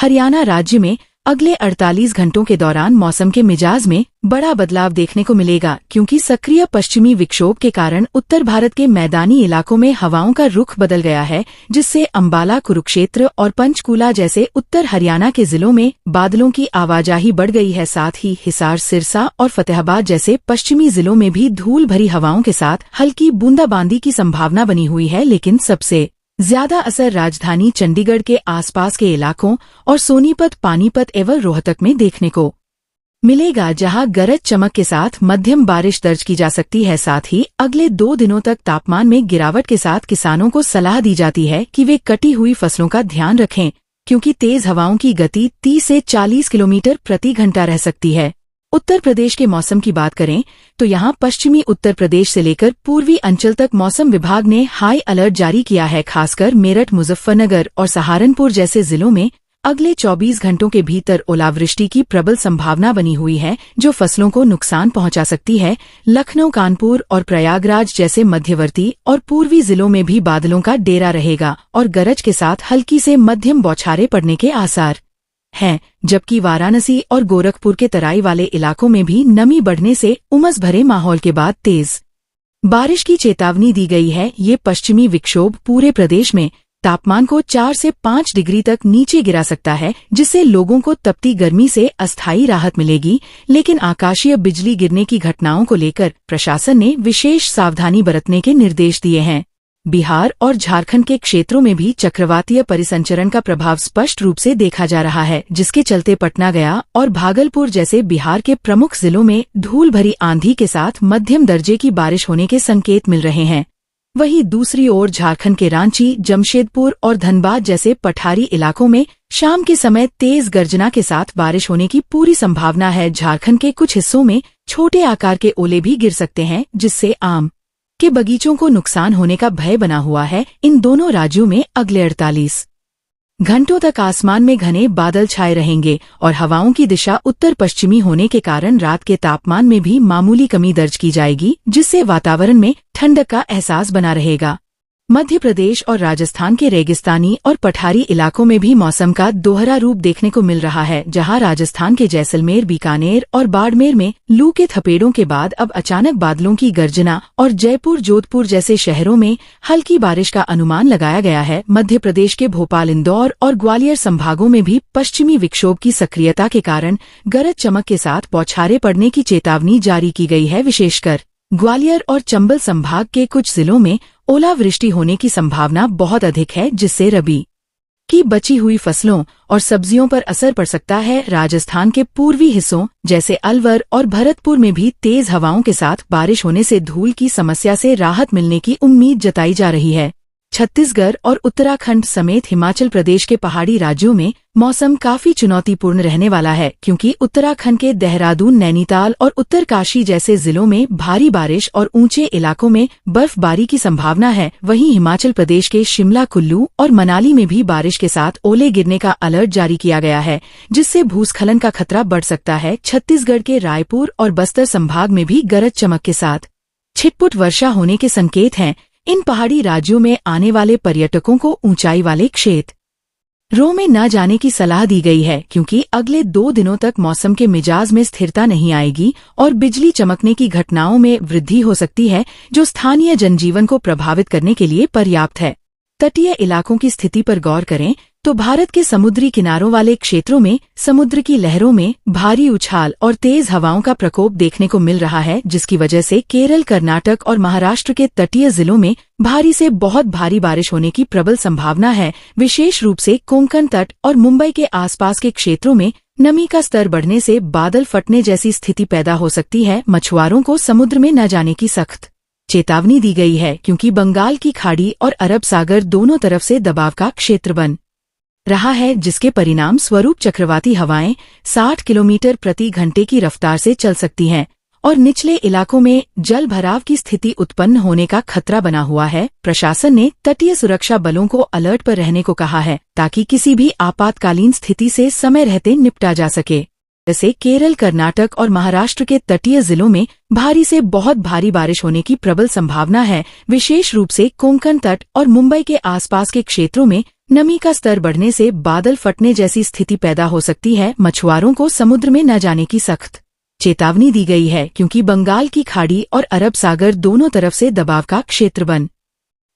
हरियाणा राज्य में अगले 48 घंटों के दौरान मौसम के मिजाज में बड़ा बदलाव देखने को मिलेगा, क्योंकि सक्रिय पश्चिमी विक्षोभ के कारण उत्तर भारत के मैदानी इलाकों में हवाओं का रुख बदल गया है, जिससे अंबाला, कुरुक्षेत्र और पंचकूला जैसे उत्तर हरियाणा के जिलों में बादलों की आवाजाही बढ़ गई है। साथ ही हिसार, सिरसा और फतेहाबाद जैसे पश्चिमी जिलों में भी धूल भरी हवाओं के साथ हल्की बूंदाबांदी की संभावना बनी हुई है। लेकिन सबसे ज्यादा असर राजधानी चंडीगढ़ के आसपास के इलाकों और सोनीपत, पानीपत एवं रोहतक में देखने को मिलेगा, जहां गरज चमक के साथ मध्यम बारिश दर्ज की जा सकती है। साथ ही अगले 2 दिनों तक तापमान में गिरावट के साथ किसानों को सलाह दी जाती है कि वे कटी हुई फसलों का ध्यान रखें, क्योंकि तेज हवाओं की गति 30 से 40 किलोमीटर प्रति घंटा रह सकती है। उत्तर प्रदेश के मौसम की बात करें तो यहां पश्चिमी उत्तर प्रदेश से लेकर पूर्वी अंचल तक मौसम विभाग ने हाई अलर्ट जारी किया है। खासकर मेरठ, मुजफ्फरनगर और सहारनपुर जैसे जिलों में अगले 24 घंटों के भीतर ओलावृष्टि की प्रबल संभावना बनी हुई है, जो फसलों को नुकसान पहुंचा सकती है। लखनऊ, कानपुर और प्रयागराज जैसे मध्यवर्ती और पूर्वी जिलों में भी बादलों का डेरा रहेगा और गरज के साथ हल्की से मध्यम बौछारें पड़ने के आसार हैं, जबकि वाराणसी और गोरखपुर के तराई वाले इलाकों में भी नमी बढ़ने से उमस भरे माहौल के बाद तेज बारिश की चेतावनी दी गई है। ये पश्चिमी विक्षोभ पूरे प्रदेश में तापमान को 4 से 5 डिग्री तक नीचे गिरा सकता है, जिससे लोगों को तपती गर्मी से अस्थायी राहत मिलेगी। लेकिन आकाशीय बिजली गिरने की घटनाओं को लेकर प्रशासन ने विशेष सावधानी बरतने के निर्देश दिए हैं। बिहार और झारखंड के क्षेत्रों में भी चक्रवातीय परिसंचरण का प्रभाव स्पष्ट रूप से देखा जा रहा है, जिसके चलते पटना, गया और भागलपुर जैसे बिहार के प्रमुख जिलों में धूल भरी आंधी के साथ मध्यम दर्जे की बारिश होने के संकेत मिल रहे हैं। वहीं दूसरी ओर झारखंड के रांची, जमशेदपुर और धनबाद जैसे पठारी इलाकों में शाम के समय तेज गर्जना के साथ बारिश होने की पूरी संभावना है। झारखंड के कुछ हिस्सों में छोटे आकार के ओले भी गिर सकते हैं, जिससे आम के बगीचों को नुकसान होने का भय बना हुआ है। इन दोनों राज्यों में अगले 48 घंटों तक आसमान में घने बादल छाए रहेंगे और हवाओं की दिशा उत्तर पश्चिमी होने के कारण रात के तापमान में भी मामूली कमी दर्ज की जाएगी, जिससे वातावरण में ठंडक का एहसास बना रहेगा। मध्य प्रदेश और राजस्थान के रेगिस्तानी और पठारी इलाकों में भी मौसम का दोहरा रूप देखने को मिल रहा है, जहां राजस्थान के जैसलमेर, बीकानेर और बाड़मेर में लू के थपेड़ों के बाद अब अचानक बादलों की गर्जना और जयपुर, जोधपुर जैसे शहरों में हल्की बारिश का अनुमान लगाया गया है। मध्य प्रदेश के भोपाल, इंदौर और ग्वालियर संभागों में भी पश्चिमी विक्षोभ की सक्रियता के कारण गरज चमक के साथ बौछारें पड़ने की चेतावनी जारी की गई है। विशेषकर ग्वालियर और चंबल संभाग के कुछ जिलों में ओलावृष्टि होने की संभावना बहुत अधिक है, जिससे रबी की बची हुई फसलों और सब्जियों पर असर पड़ सकता है। राजस्थान के पूर्वी हिस्सों जैसे अलवर और भरतपुर में भी तेज हवाओं के साथ बारिश होने से धूल की समस्या से राहत मिलने की उम्मीद जताई जा रही है। छत्तीसगढ़ और उत्तराखंड समेत हिमाचल प्रदेश के पहाड़ी राज्यों में मौसम काफी चुनौतीपूर्ण रहने वाला है, क्योंकि उत्तराखंड के देहरादून, नैनीताल और उत्तरकाशी जैसे जिलों में भारी बारिश और ऊंचे इलाकों में बर्फबारी की संभावना है। वहीं हिमाचल प्रदेश के शिमला, कुल्लू और मनाली में भी बारिश के साथ ओले गिरने का अलर्ट जारी किया गया है, जिससे भूस्खलन का खतरा बढ़ सकता है। छत्तीसगढ़ के रायपुर और बस्तर संभाग में भी गरज चमक के साथ छिटपुट वर्षा होने के संकेत हैं। इन पहाड़ी राज्यों में आने वाले पर्यटकों को ऊंचाई वाले क्षेत्रों में न जाने की सलाह दी गई है, क्योंकि अगले 2 दिनों तक मौसम के मिजाज में स्थिरता नहीं आएगी और बिजली चमकने की घटनाओं में वृद्धि हो सकती है, जो स्थानीय जनजीवन को प्रभावित करने के लिए पर्याप्त है। तटीय इलाकों की स्थिति पर गौर करें तो भारत के समुद्री किनारों वाले क्षेत्रों में समुद्र की लहरों में भारी उछाल और तेज हवाओं का प्रकोप देखने को मिल रहा है, जिसकी वजह से केरल, कर्नाटक और महाराष्ट्र के तटीय जिलों में भारी से बहुत भारी बारिश होने की प्रबल संभावना है। विशेष रूप से कोंकण तट और मुंबई के आसपास के क्षेत्रों में नमी का स्तर बढ़ने से बादल फटने जैसी स्थिति पैदा हो सकती है। मछुआरों को समुद्र में न जाने की सख्त चेतावनी दी गई है, क्योंकि बंगाल की खाड़ी और अरब सागर दोनों तरफ से दबाव का क्षेत्र बन रहा है, जिसके परिणाम स्वरूप चक्रवाती हवाएं 60 किलोमीटर प्रति घंटे की रफ्तार से चल सकती हैं और निचले इलाकों में जल भराव की स्थिति उत्पन्न होने का खतरा बना हुआ है। प्रशासन ने तटीय सुरक्षा बलों को अलर्ट पर रहने को कहा है, ताकि किसी भी आपातकालीन स्थिति से समय रहते निपटा जा सके। से केरल, कर्नाटक और महाराष्ट्र के तटीय जिलों में भारी से बहुत भारी बारिश होने की प्रबल संभावना है। विशेष रूप से कोंकण तट और मुंबई के आसपास के क्षेत्रों में नमी का स्तर बढ़ने से बादल फटने जैसी स्थिति पैदा हो सकती है। मछुआरों को समुद्र में न जाने की सख्त चेतावनी दी गई है, क्योंकि बंगाल की खाड़ी और अरब सागर दोनों तरफ से दबाव का क्षेत्र बन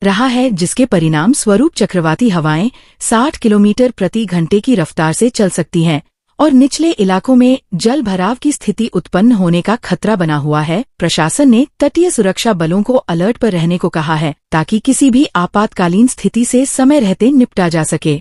रहा है, जिसके परिणाम स्वरूप चक्रवाती हवाएं 60 किलोमीटर प्रति घंटे की रफ्तार से चल सकती हैं और निचले इलाकों में जल भराव की स्थिति उत्पन्न होने का खतरा बना हुआ है। प्रशासन ने तटीय सुरक्षा बलों को अलर्ट पर रहने को कहा है, ताकि किसी भी आपातकालीन स्थिति से समय रहते निपटा जा सके।